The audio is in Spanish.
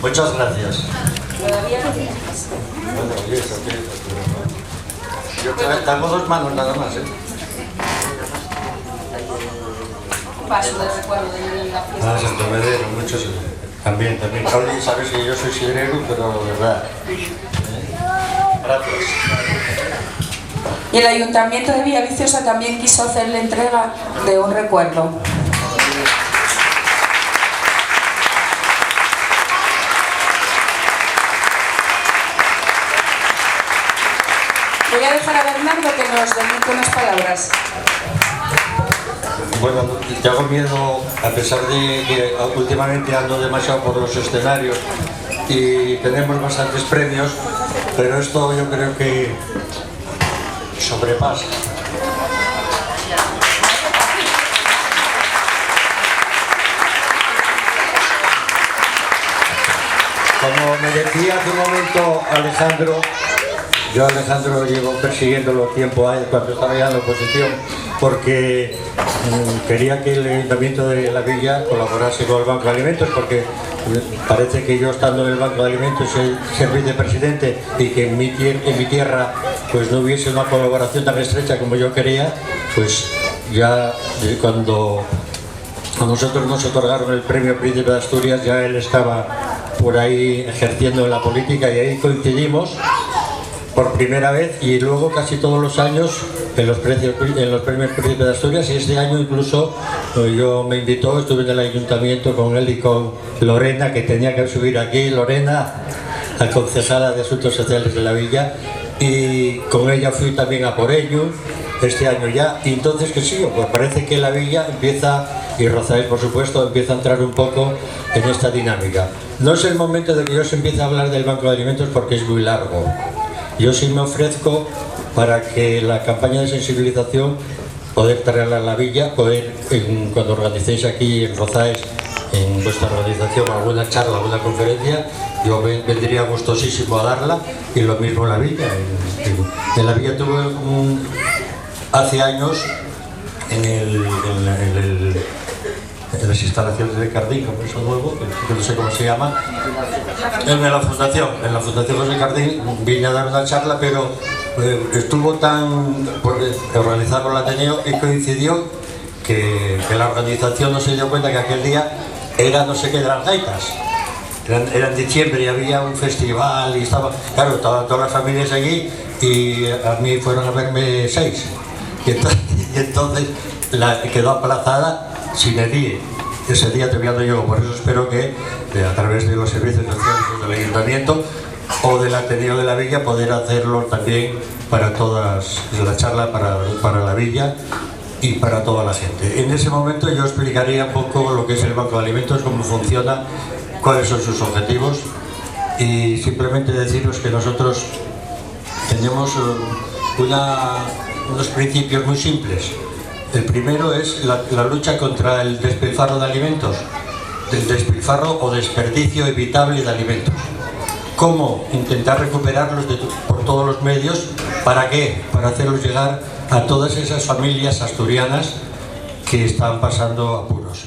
Muchas gracias. Yo tengo 2 manos nada más, ¿eh? Paso de recuerdo de la fiesta. Santo Medero, muchos. También. Pauli, sabes que yo soy sidrero, pero de verdad. Gracias. Y el Ayuntamiento de Villaviciosa también quiso hacerle entrega de un recuerdo. Voy a dejar a Bernardo que nos dé unas palabras. Bueno, tengo miedo, a pesar de que últimamente ando demasiado por los escenarios y tenemos bastantes premios, pero esto yo creo que sobrepasa. Como me decía hace un momento Alejandro, yo a Alejandro llevo persiguiéndolo tiempo cuando estaba ya en la oposición, porque quería que el Ayuntamiento de la Villa colaborase con el Banco de Alimentos, porque parece que yo estando en el Banco de Alimentos ser vicepresidente y que en mi tierra pues no hubiese una colaboración tan estrecha como yo quería, pues ya cuando a nosotros nos otorgaron el premio Príncipe de Asturias ya él estaba por ahí ejerciendo en la política y ahí coincidimos por primera vez, y luego casi todos los años en los premios Príncipe de Asturias, y este año incluso yo me invitó, estuve en el ayuntamiento con él y con Lorena, que tenía que subir aquí, Lorena, la concejala de Asuntos Sociales de la Villa, y con ella fui también a por ello este año ya, y entonces que sí, pues parece que la Villa empieza, y Rozaes por supuesto, empieza a entrar un poco en esta dinámica. No es el momento de que yo se empiece a hablar del Banco de Alimentos porque es muy largo. Yo sí me ofrezco para que la campaña de sensibilización, poder traerla a la Villa, poder, cuando organicéis aquí en Rozaes, en vuestra organización, alguna charla, alguna conferencia, yo vendría gustosísimo a darla, y lo mismo en la Villa. En la Villa tuve hace años, en las instalaciones de Cardín, como eso nuevo, que no sé cómo se llama, en la Fundación José Cardín, vine a dar una charla, pero estuvo tan organizado por el Ateneo y coincidió que la organización no se dio cuenta que aquel día era no sé qué de las gaitas. Era en diciembre y había un festival y estaban todas las familias allí, y a mí fueron a verme 6. Y entonces quedó aplazada sin edie. Ese día te voy a dar yo, por eso espero que a través de los servicios sociales del Ayuntamiento o del Ateneo de la Villa poder hacerlo también para todas, la charla para la Villa y para toda la gente. En ese momento yo explicaría un poco lo que es el Banco de Alimentos, cómo funciona, cuáles son sus objetivos, y simplemente deciros que nosotros tenemos unos principios muy simples. El primero es la lucha contra el despilfarro de alimentos, del despilfarro o desperdicio evitable de alimentos. ¿Cómo intentar recuperarlos por todos los medios? ¿Para qué? Para hacerlos llegar a todas esas familias asturianas que están pasando apuros.